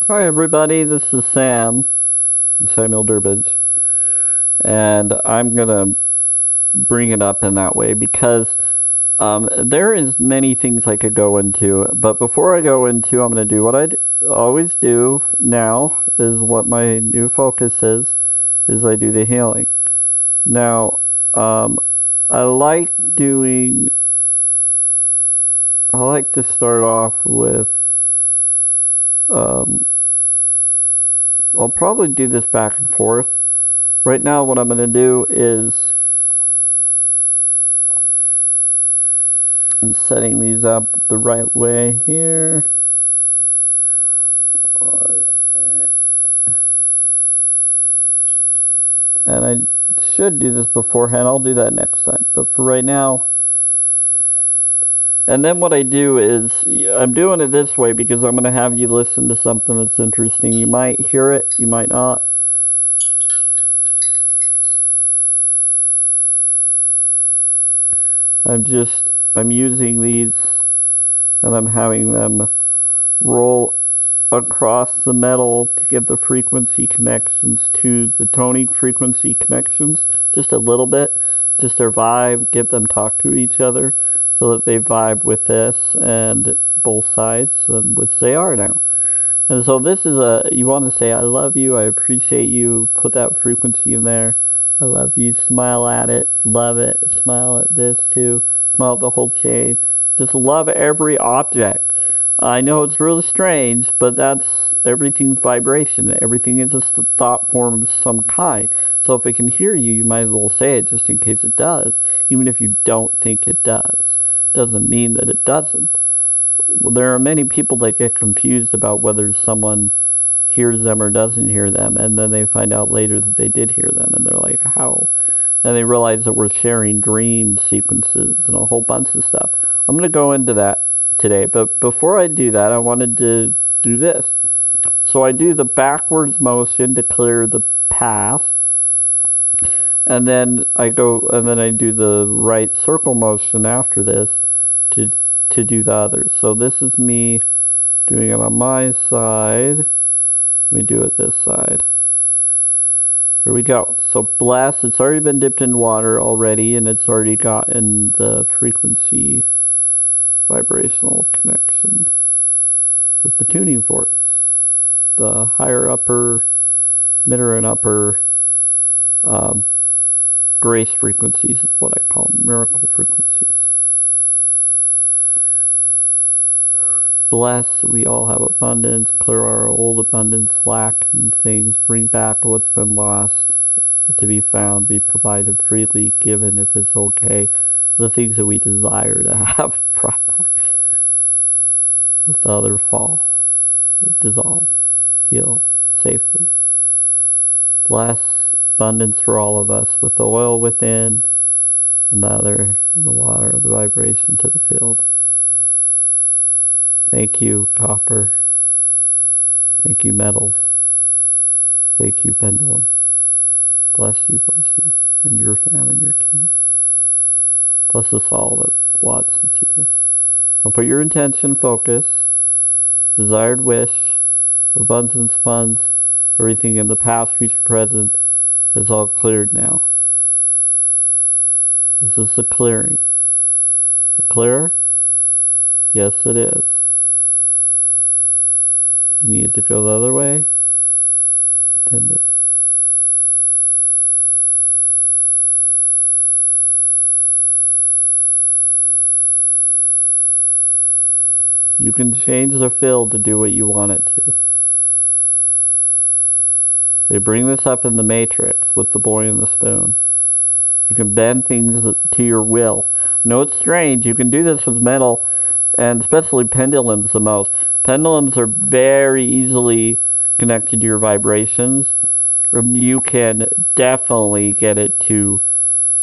Hi everybody, this is Samuel Durbridge, and I'm gonna bring it up in that way because there is many things I could go into, but before I go into, I'm gonna do what I always do now, is what my new focus is I do the healing. Now, I like to start off with, I'll probably do this back and forth. Right now what I'm going to do is I'm setting these up the right way here. And I should do this beforehand. I'll do that next time. But for right now, and then what I do is, I'm doing it this way because I'm going to have you listen to something that's interesting. You might hear it, you might not. I'm using these and I'm having them roll across the metal to get the frequency connections to the toning frequency connections, just a little bit, just their vibe, get them talk to each other so that they vibe with this and both sides, and which they are now. And so this is you want to say I love you, I appreciate you, put that frequency in there. I love you, smile at it, love it, smile at this too, smile at the whole chain. Just love every object. I know it's really strange, but everything's vibration. Everything is a thought form of some kind. So if it can hear you, you might as well say it just in case it does, even if you don't think it does. Doesn't mean that it doesn't. Well, there are many people that get confused about whether someone hears them or doesn't hear them, and then they find out later that they did hear them, and they're like, how? And they realize that we're sharing dream sequences and a whole bunch of stuff. I'm going to go into that today, but before I do that, I wanted to do this. So I do the backwards motion to clear the past, and then I do the right circle motion after this to do the others. So this is me doing it on my side. Let me do it this side. Here we go. So bless, it's already been dipped in water already, and it's already gotten the frequency vibrational connection with the tuning forks. The higher upper, middle and upper grace frequencies is what I call them, miracle frequencies. Bless, we all have abundance, clear our old abundance, lack and things, bring back what's been lost, to be found, be provided, freely given if it's okay, the things that we desire to have brought back. Let the other fall, dissolve, heal safely. Bless abundance for all of us with the oil within and the other in the water, the vibration to the field. Thank you, copper. Thank you, metals. Thank you, pendulum. Bless you, and your fam and your kin. Bless us all that watch and see this. Now put your intention, focus, desired wish, abundance funds, everything in the past, future, present is all cleared now. This is the clearing. Is it clear? Yes, it is. You need to go the other way? Intended. You can change the field to do what you want it to. They bring this up in the Matrix with the boy and the spoon. You can bend things to your will. I know it's strange. You can do this with metal, and especially pendulums the most. Pendulums are very easily connected to your vibrations. You can definitely get it to,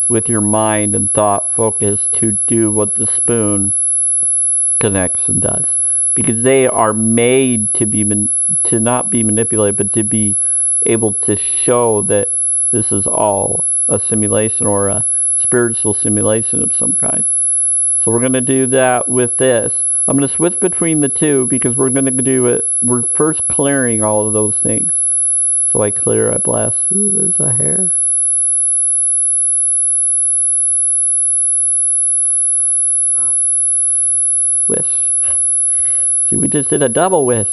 with your mind and thought focus, to do what the spoon connects and does. Because they are made to not be manipulated, but to be able to show that this is all a simulation or a spiritual simulation of some kind. So we're going to do that with this. I'm going to switch between the two because we're going to do it. We're first clearing all of those things. So I clear, I bless. Ooh, there's a hair. Wish. See, we just did a double wish.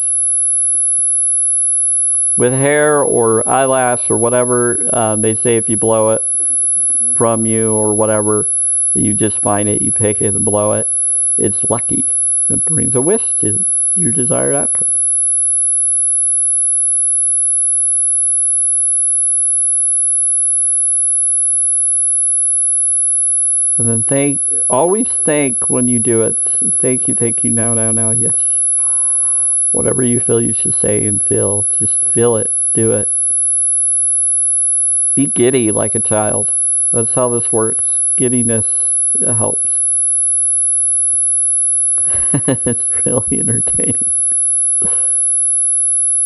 With hair or eyelash or whatever, they say if you blow it from you or whatever, you just find it, you pick it and blow it, it's lucky. It brings a wish to your desired outcome. And then always thank when you do it. Thank you, now, yes. Whatever you feel you should say and feel, just feel it, do it. Be giddy like a child. That's how this works. Giddiness helps. It's really entertaining.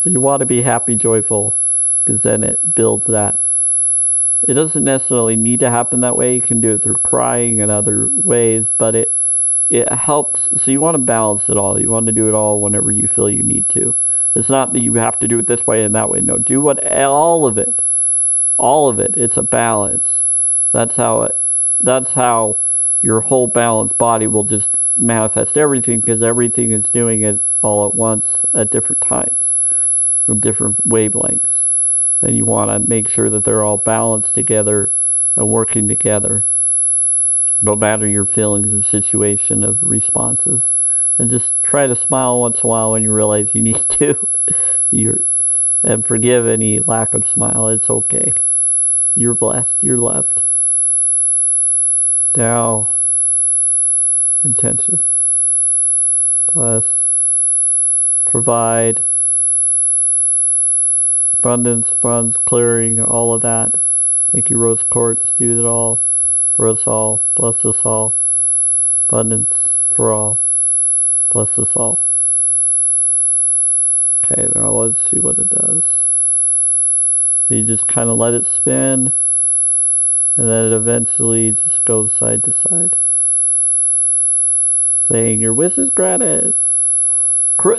You want to be happy, joyful, because then it builds that. It doesn't necessarily need to happen that way. You can do it through crying and other ways, but it helps. So you want to balance it all. You want to do it all whenever you feel you need to. It's not that you have to do it this way and that way. No, do all of it. All of it. It's a balance. That's how your whole balanced body will just manifest everything, because everything is doing it all at once at different times, with different wavelengths. And you want to make sure that they're all balanced together and working together, no matter your feelings or situation of responses. And just try to smile once in a while when you realize you need to. And forgive any lack of smile. It's okay. You're blessed. You're loved. Now, intention. Bless. Provide. Abundance, funds, clearing, all of that. Thank you, Rose Quartz. Do it all for us all. Bless us all. Abundance for all. Bless us all. Okay, now let's see what it does. You just kind of let it spin, and then it eventually just goes side to side, saying your wish is granted.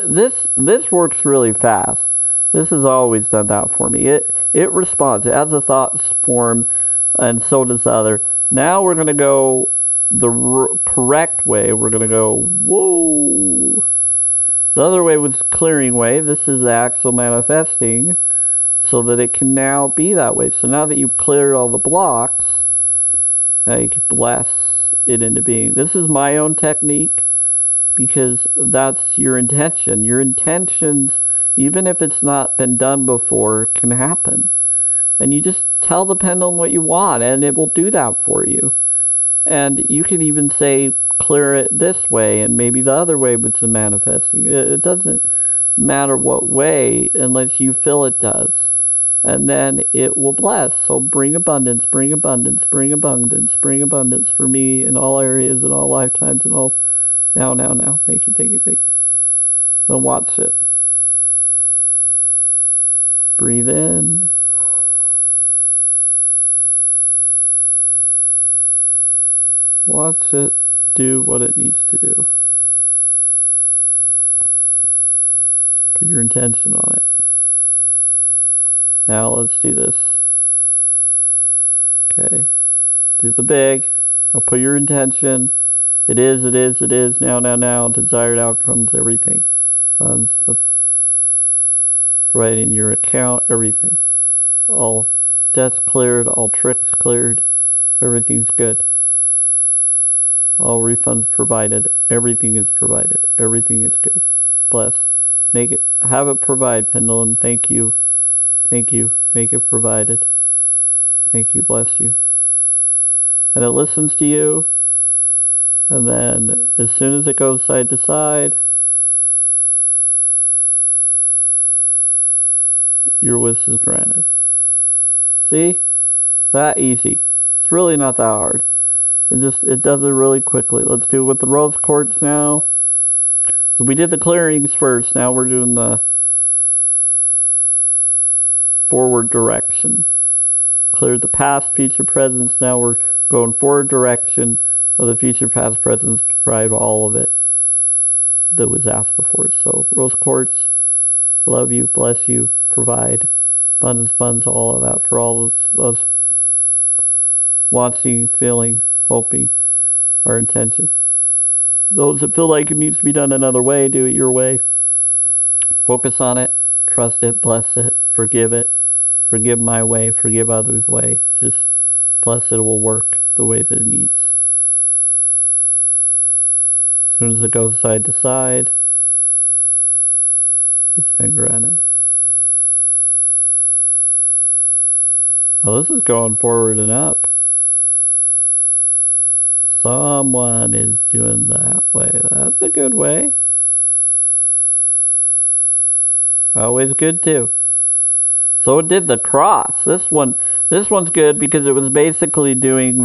This works really fast. This has always done that for me. It responds. It has a thought form, and so does the other. Now we're going to go the correct way. We're going to go, whoa. The other way was clearing way. This is the actual manifesting, so that it can now be that way. So now that you've cleared all the blocks, now you can bless it into being. This is my own technique, because that's your intention. Your intentions, even if it's not been done before, can happen. And you just tell the pendulum what you want, and it will do that for you. And you can even say, clear it this way, and maybe the other way was the manifesting. It doesn't matter what way, unless you feel it does. And then it will bless. So bring abundance, bring abundance, bring abundance, bring abundance for me in all areas, in all lifetimes, in all... Now. Thank you. Then watch it. Breathe in. Watch it do what it needs to do. Put your intention on it. Now let's do this. Okay. Let's do the big. Now put your intention. It is. Now. Desired outcomes, everything. Funds, right in your account, everything. All debts cleared, all tricks cleared. Everything's good. All refunds provided. Everything is provided. Everything is good. Bless. Make it. Have it provide, pendulum. Thank you. Make it provided. Thank you. Bless you. And it listens to you. And then, as soon as it goes side to side, your wish is granted. See? That easy. It's really not that hard. It does it really quickly. Let's do it with the rose quartz now. So we did the clearings first. Now we're doing the forward direction. Cleared the past, future, presence. Now we're going forward direction of the future, past, presence, pride, all of it. that was asked before. So rose quartz, love you, bless you, provide abundance, funds, all of that for all those wanting, feeling, hoping, our intentions. Those that feel like it needs to be done another way, do it your way. Focus on it, trust it, bless it, forgive it. Forgive my way, forgive others' way. Just bless it will work the way that it needs. As soon as it goes side to side, it's been granted. Now this is going forward and up. Someone is doing that way. That's a good way. Always good too. So it did the cross. This one's good because it was basically doing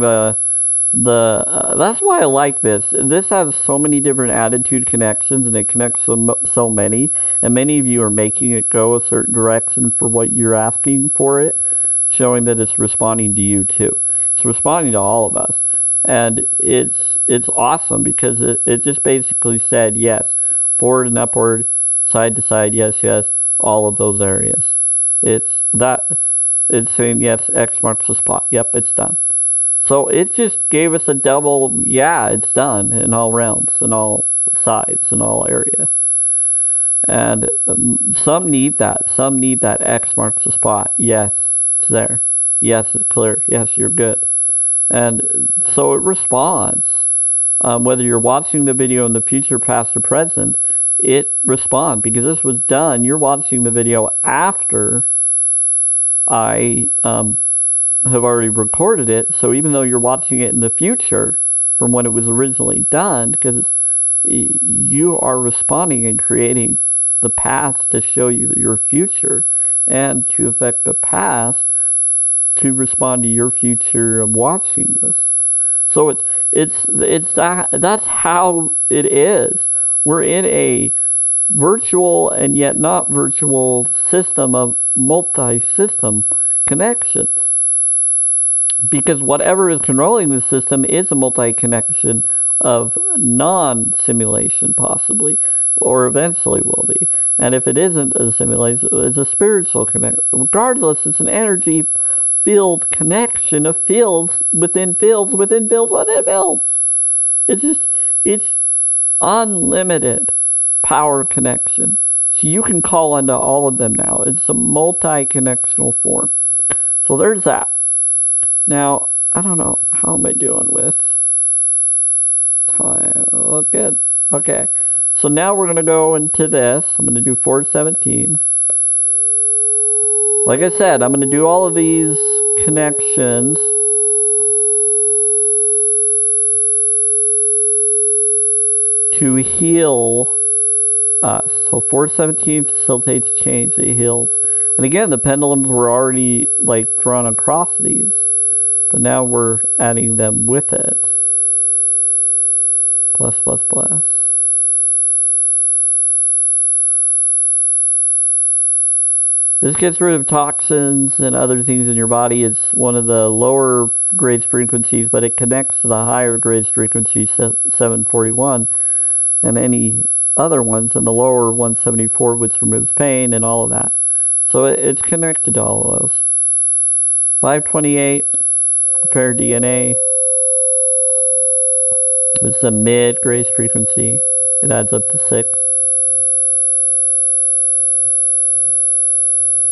that's why I like this. This has so many different attitude connections, and it connects so many. And many of you are making it go a certain direction for what you're asking for it, showing that it's responding to you too. It's responding to all of us, and it's awesome because it just basically said yes, forward and upward, side to side, yes, yes, all of those areas. It's saying yes, X marks the spot. Yep, it's done. So it just gave us a double, yeah, it's done in all realms, in all sides, in all area. And some need that. Some need that X marks the spot. Yes, it's there. Yes, it's clear. Yes, you're good. And so it responds. Whether you're watching the video in the future, past, or present, it responds because this was done. You're watching the video after I have already recorded it. So even though you're watching it in the future from when it was originally done, because you are responding and creating the past to show you your future and to affect the past to respond to your future of watching this. So that's how it is. We're in a virtual and yet not virtual system of multi-system connections. Because whatever is controlling the system is a multi-connection of non-simulation, possibly, or eventually will be. And if it isn't a simulation, it's a spiritual connection. Regardless, it's an energy field connection of fields within fields within fields within fields. It's unlimited power connection. So you can call into all of them now. It's a multi-connectional form. So there's that. Now, I don't know. How am I doing with time? Oh, good. Okay. So now we're going to go into this. I'm going to do 417. Like I said, I'm going to do all of these connections. To heal us. So 417 facilitates change. It heals. And again, the pendulums were already like drawn across these. But now we're adding them with it. Plus, plus, plus. This gets rid of toxins and other things in your body. It's one of the lower grades frequencies, but it connects to the higher grades frequency 741 and any other ones, and the lower 174, which removes pain and all of that. So it's connected to all of those. 528, repair DNA. It's a mid-grade frequency. It adds up to 6.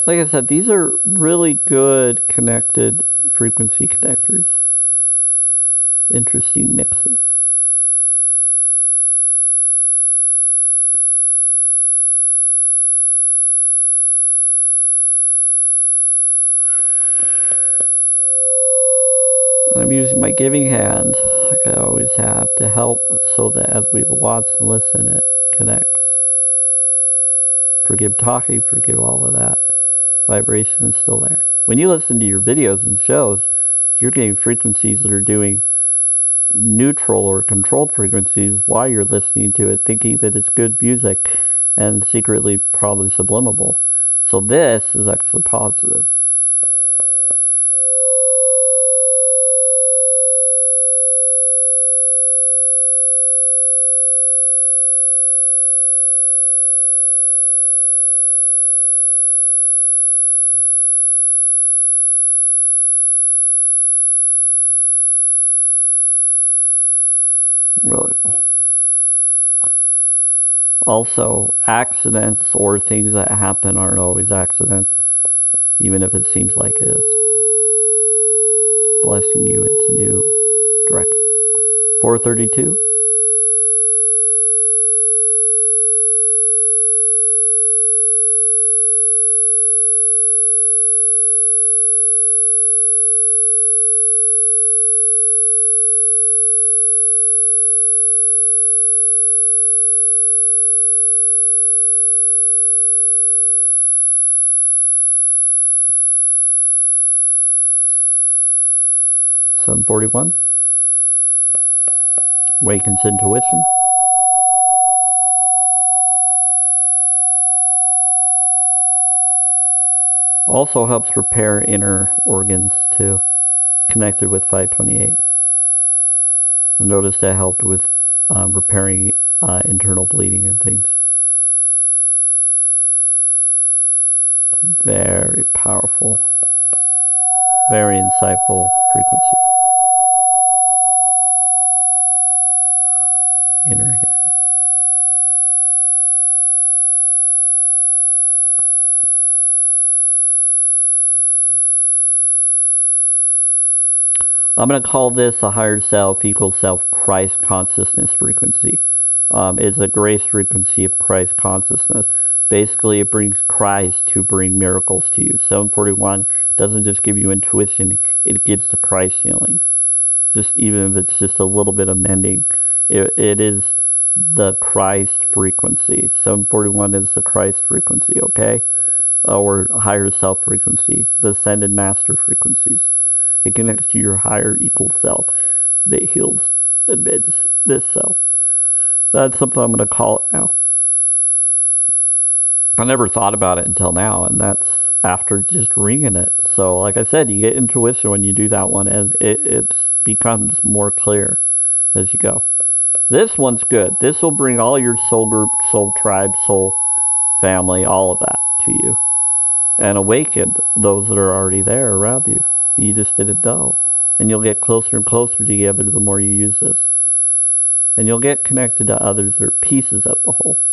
Like I said, these are really good connected frequency connectors. Interesting mixes. I'm using my giving hand, like I always have, to help so that as we watch and listen, it connects. Forgive talking, forgive all of that. Vibration is still there. When you listen to your videos and shows, you're getting frequencies that are doing neutral or controlled frequencies while you're listening to it, thinking that it's good music and secretly probably subliminal. So this is actually positive. Also, accidents or things that happen aren't always accidents, even if it seems like it is. Blessing you into new direction. 432. $741. Wakens intuition. Also helps repair inner organs too. It's connected with 528. I noticed that helped with repairing internal bleeding and things. It's a very powerful, very insightful frequency. Inner healing. I'm going to call this a higher self equals self Christ consciousness frequency. It's a grace frequency of Christ consciousness. Basically, it brings Christ to bring miracles to you. 741 doesn't just give you intuition, it gives the Christ healing. Just even if it's just a little bit of mending. It is the Christ frequency. 741 is the Christ frequency, okay? Or higher self frequency, the ascended master frequencies. It connects to your higher equal self that heals amidst this self. That's something I'm going to call it now. I never thought about it until now, and that's after just ringing it. So, like I said, you get intuition when you do that one, and it becomes more clear as you go. This one's good. This will bring all your soul group, soul tribe, soul family, all of that to you. And awaken those that are already there around you. You just didn't know. And you'll get closer and closer together the more you use this. And you'll get connected to others that are pieces of the whole.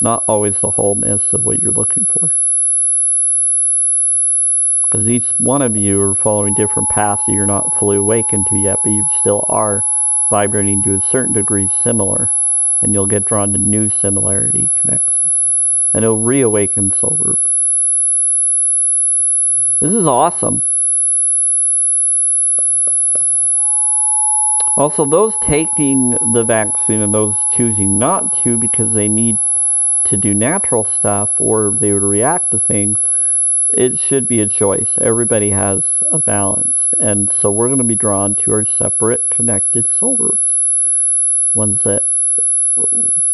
Not always the wholeness of what you're looking for. Because each one of you are following different paths that you're not fully awakened to yet, but you still are vibrating to a certain degree similar. And you'll get drawn to new similarity connections. And it'll reawaken soul group. This is awesome. Also, those taking the vaccine and those choosing not to because they need to do natural stuff or they would react to things, it should be a choice. Everybody has a balance. And so we're going to be drawn to our separate connected soul groups. Ones that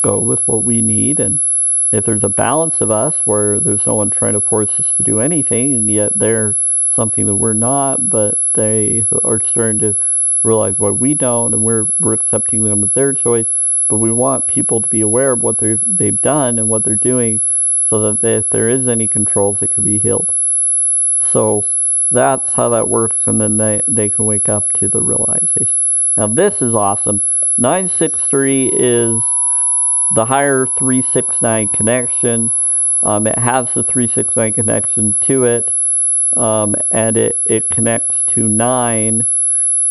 go with what we need. And if there's a balance of us where there's no one trying to force us to do anything, and yet they're something that we're not, but they are starting to realize why we don't, and we're accepting them with their choice, but we want people to be aware of what they've done and what they're doing, so that if there is any controls, it can be healed. So that's how that works, and then they can wake up to the realization. Now this is awesome. 963 is the higher 369 connection. It has the 369 connection to it, and it connects to 9.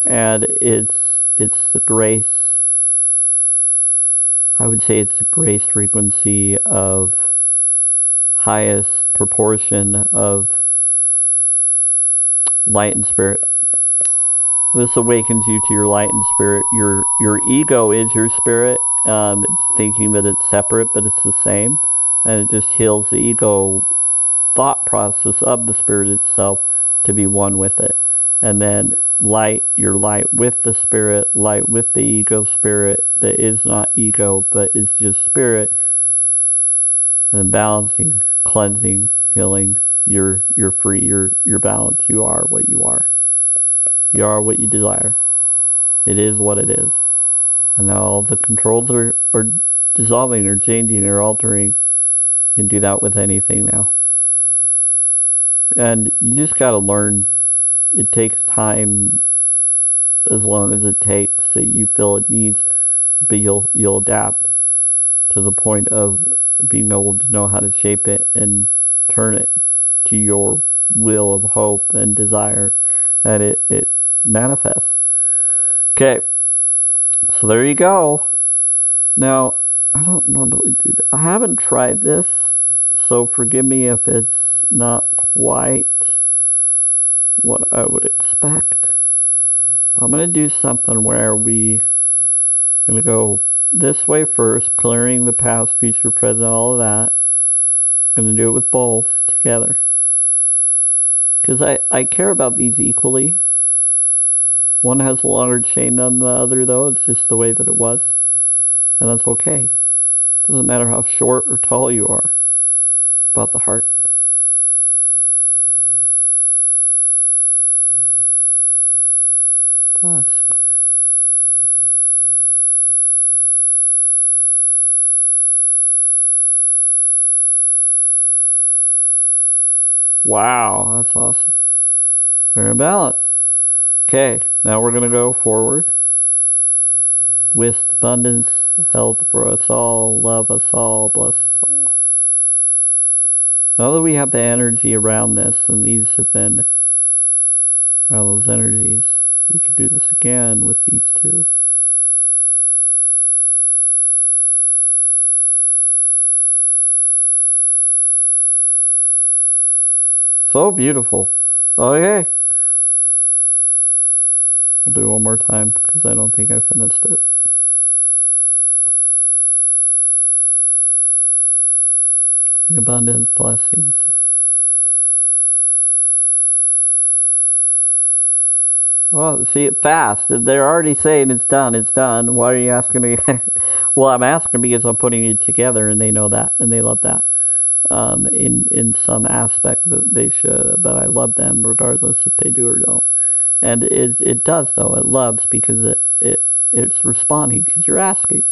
And it's the grace, I would say it's the grace frequency of highest proportion of light and spirit. This awakens you to your light and spirit. Your ego is your spirit, thinking that it's separate, but it's the same. And it just heals the ego thought process of the spirit itself to be one with it. And then light, your light with the spirit, light with the ego spirit that is not ego but is just spirit, and then balancing, cleansing, healing. You're free, you're balanced. You are what you are. You are what you desire. It is what it is. And now all the controls are dissolving or changing or altering. You can do that with anything now. And you just gotta learn. It takes time, as long as it takes that you feel it needs, but you'll adapt to to the point of being able to know how to shape it and turn it to your will of hope and desire, and it manifests. Okay, so there you go. Now, I don't normally do that. I haven't tried this, so forgive me if it's not quite what I would expect. I'm going to do something where I'm going to go this way first, clearing the past, future, present, all of that. I'm going to do it with both together. Because I care about these equally. One has a longer chain than the other, though. It's just the way that it was. And that's okay. Doesn't matter how short or tall you are. It's about the heart. Bless, clear. Wow, that's awesome. We're in balance. Okay, now we're going to go forward. With abundance, health for us all, love us all, bless us all. Now that we have the energy around this, and these have been around those energies, we could do this again with these two. So beautiful. Okay. I'll do it one more time because I don't think I finished it. Abundance, blessings, everything, please. Well, see it fast. They're already saying it's done. It's done. Why are you asking me? Well, I'm asking because I'm putting it together, and they know that, and they love that. In some aspect that they should, but I love them regardless if they do or don't. And it does though. It loves because it's responding because you're asking.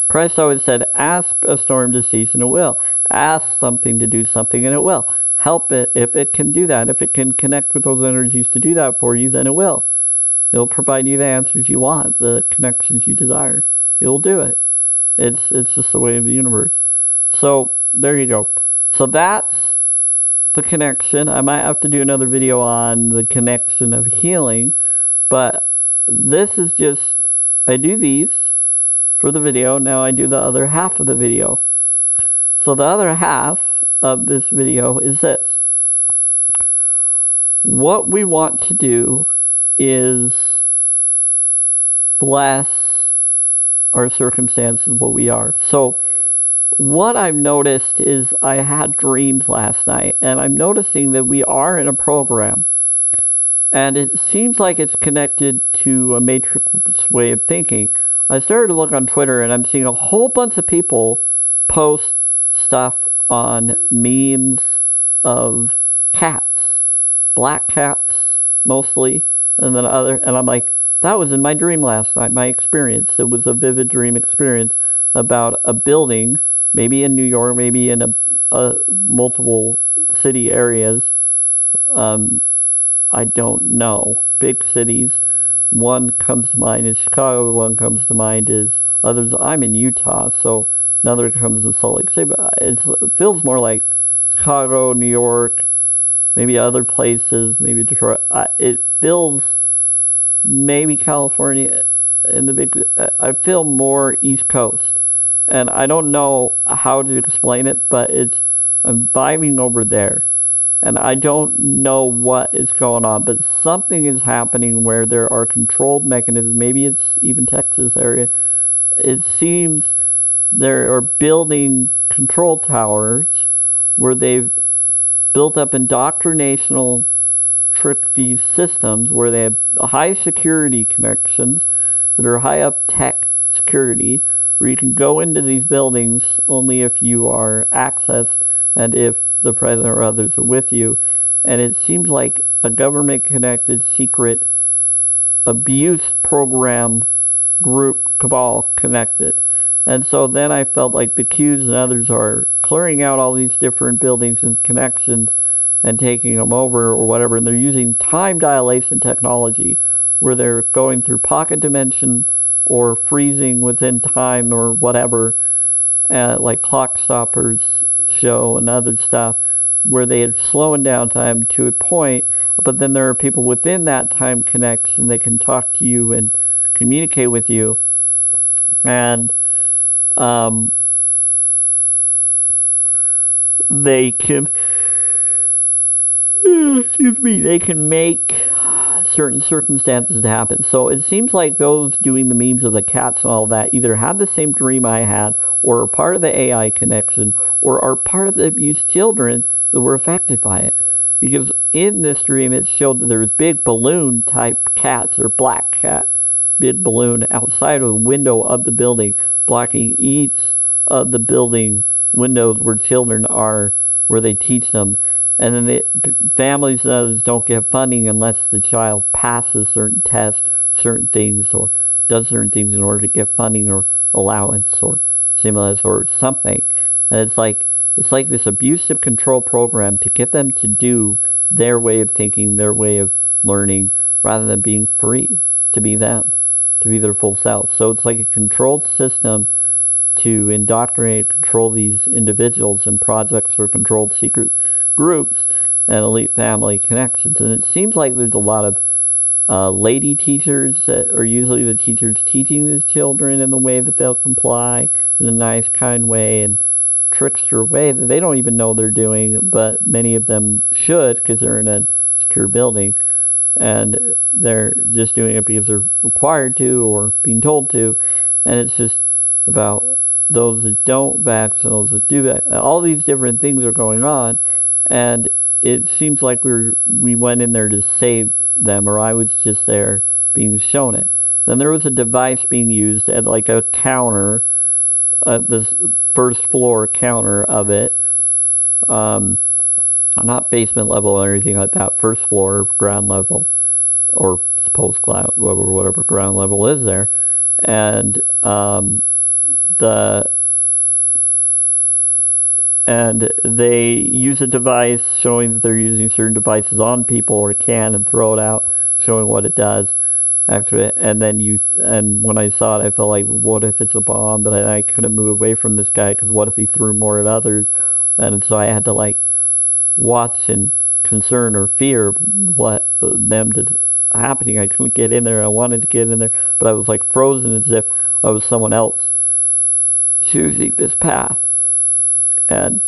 Christ always said, ask a storm to cease and it will. Ask something to do something and it will. Help it if it can do that. If it can connect with those energies to do that for you, then it will. It'll provide you the answers you want, the connections you desire. It will do it. It's just the way of the universe. So there you go. So that's the connection. I might have to do another video on the connection of healing, but this is just, I do these for the video. Now I do the other half of the video. So the other half of this video is this. What we want to do is bless our circumstances, what we are. So what I've noticed is I had dreams last night, and I'm noticing that we are in a program, and it seems like it's connected to a matrix way of thinking. I started to look on Twitter, and I'm seeing a whole bunch of people post stuff on memes of cats, black cats mostly, and then and I'm like, that was in my dream last night, my experience. It was a vivid dream experience about a building, maybe in New York, maybe in a multiple city areas. I don't know. Big cities. One comes to mind is Chicago. One comes to mind is others. I'm in Utah, so another comes to Salt Lake City. But it feels more like Chicago, New York, maybe other places, maybe Detroit. It feels maybe California in the big. I feel more East Coast. And I don't know how to explain it, but I'm vibing over there. And I don't know what is going on, but something is happening where there are controlled mechanisms. Maybe it's even Texas area. It seems they are building control towers where they've built up indoctrinational tricky systems where they have high security connections that are high up tech security, where you can go into these buildings only if you are accessed and if the president or others are with you. And it seems like a government-connected secret abuse program group cabal connected. And so then I felt like the Qs and others are clearing out all these different buildings and connections and taking them over or whatever. And they're using time dilation technology where they're going through pocket dimension or freezing within time or whatever, like Clock Stoppers show and other stuff, where they are slowing down time to a point, but then there are people within that time connection that can talk to you and communicate with you, and they can they can make certain circumstances to happen. So it seems like those doing the memes of the cats and all that either have the same dream I had, or are part of the AI connection, or are part of the abused children that were affected by it. Because in this dream it showed that there was big balloon type cats, or black cat, big balloon outside of the window of the building, blocking each of the building windows where children are, where they teach them. And then the families don't get funding unless the child passes certain tests, certain things, or does certain things in order to get funding or allowance or stimulus or something. And it's like this abusive control program to get them to do their way of thinking, their way of learning, rather than being free to be them, to be their full self. So it's like a controlled system to indoctrinate, control these individuals in projects or controlled secret groups and elite family connections. And it seems like there's a lot of lady teachers that are usually the teachers teaching these children in the way that they'll comply in a nice, kind way and trickster way that they don't even know they're doing, but many of them should because they're in a secure building, and they're just doing it because they're required to or being told to. And it's just about those that don't vax and those that do that. All these different things are going on, and it seems like we went in there to save them, or I was just there being shown it. Then there was a device being used at like a counter, this first floor counter of it, not basement level or anything like that, first floor, ground level, or supposed ground level, or whatever ground level is there, and they use a device showing that they're using certain devices on people, or can, and throw it out, showing what it does. Actually, and when I saw it, I felt like, what if it's a bomb? But I couldn't move away from this guy because what if he threw more at others? And so I had to like watch and concern or fear what them to happening. I couldn't get in there. I wanted to get in there, but I was like frozen as if I was someone else choosing this path and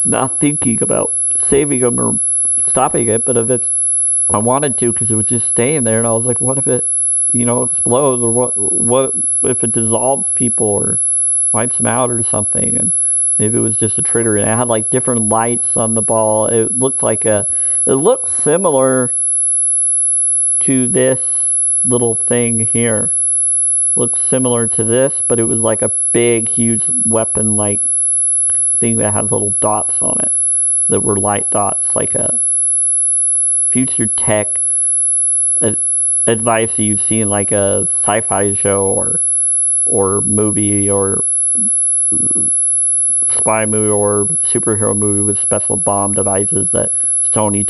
not thinking about saving them or stopping it. But if it's, I wanted to, because it was just staying there, and I was like, what if it, explodes, or what if it dissolves people or wipes them out or something? And maybe it was just a trigger. And it had like different lights on the ball. It looked similar to this little thing here. Looks similar to this, but it was like a big, huge weapon like thing that has little dots on it that were light dots, like a future tech advice that you see in like a sci-fi show or movie or spy movie or superhero movie with special bomb devices that Tony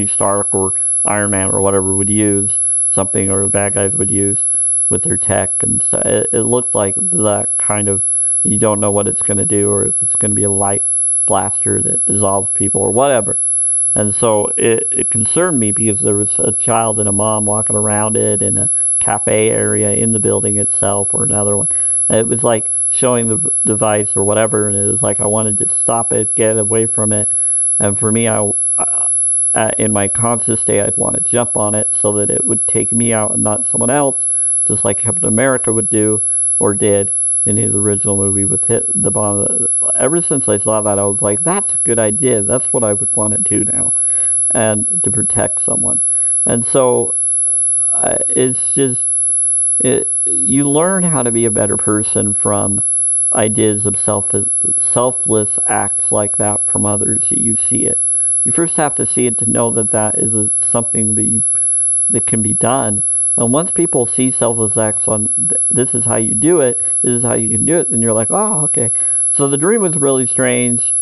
Stark or Iron Man or whatever would use, something, or the bad guys would use with their tech and stuff. It looked like that kind of, you don't know what it's going to do, or if it's going to be a light blaster that dissolves people or whatever. And so it concerned me because there was a child and a mom walking around it in a cafe area in the building itself, or another one. And it was like showing the device or whatever, and it was like I wanted to stop it, get away from it. And for me, I in my conscious state, I'd want to jump on it so that it would take me out and not someone else, just like Captain America would do, or did in his original movie with hit the bomb. Ever since I saw that, I was like, that's a good idea. That's what I would want to do now, and to protect someone. And so it's just, you learn how to be a better person from ideas of selfless acts like that from others. You see it. You first have to see it to know that that is something that can be done. And once people see selfless acts on, this is how you do it, this is how you can do it, then you're like, oh, okay. So the dream was really strange.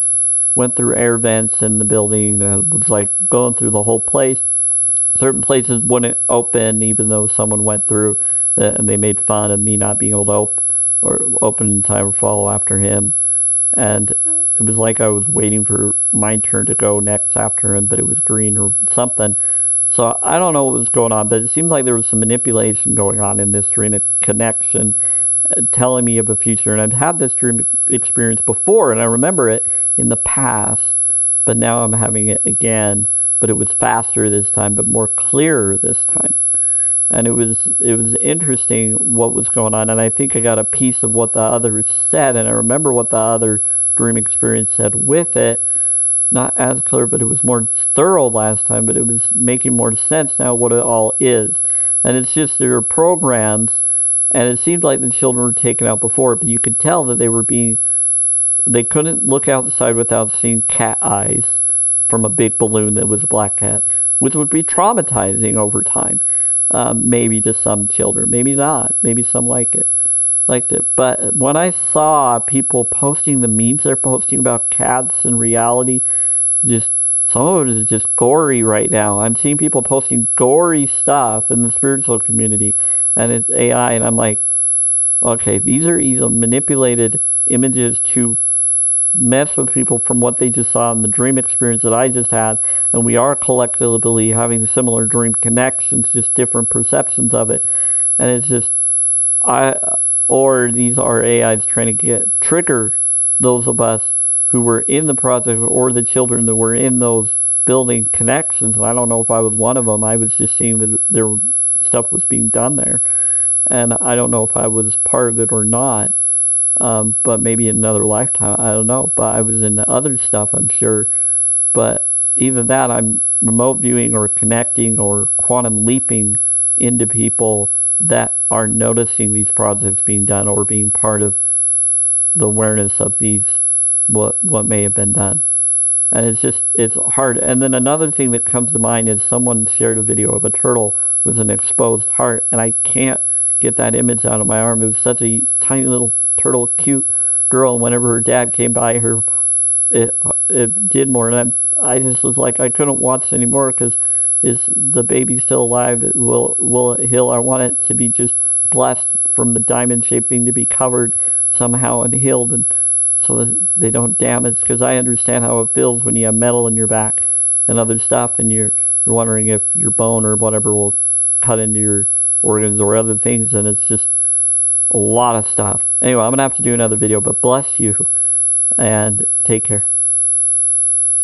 Went through air vents in the building, and was like going through the whole place. Certain places wouldn't open even though someone went through, and they made fun of me not being able to or open in time or follow after him. And it was like I was waiting for my turn to go next after him, but it was green or something. So I don't know what was going on, but it seems like there was some manipulation going on in this dream, a connection, telling me of a future. And I've had this dream experience before, and I remember it in the past, but now I'm having it again. But it was faster this time, but more clearer this time. And it was interesting what was going on, and I think I got a piece of what the others said, and I remember what the other dream experience said with it. Not as clear, but it was more thorough last time, but it was making more sense now what it all is. And it's just there are programs, and it seemed like the children were taken out before, but you could tell that they couldn't look outside without seeing cat eyes from a big balloon that was a black cat, which would be traumatizing over time. Maybe to some children, maybe not, maybe some liked it. But when I saw people posting the memes they're posting about cats in reality, just some of it is just gory right now. I'm seeing people posting gory stuff in the spiritual community, and it's AI, and I'm like, okay, these are either manipulated images to mess with people from what they just saw in the dream experience that I just had, and we are collectively having similar dream connections, just different perceptions of it. And it's just or these are AIs trying to trigger those of us who were in the project, or the children that were in those building connections. And I don't know if I was one of them. I was just seeing that there stuff was being done there, and I don't know if I was part of it or not. But maybe in another lifetime, I don't know. But I was in the other stuff, I'm sure. But either that, I'm remote viewing or connecting or quantum leaping into people that are noticing these projects being done, or being part of the awareness of these, what may have been done. And it's hard. And then another thing that comes to mind is someone shared a video of a turtle with an exposed heart, and I can't get that image out of my arm. It was such a tiny little turtle, cute girl, and whenever her dad came by her, it did more, and I just was like, I couldn't watch anymore, because is the baby still alive? Will it heal? I want it to be just blessed from the diamond shaped thing to be covered somehow and healed, and so that they don't damage, because I understand how it feels when you have metal in your back and other stuff, and you're wondering if your bone or whatever will cut into your organs or other things, and it's just a lot of stuff. Anyway, I'm going to have to do another video, but bless you, and take care.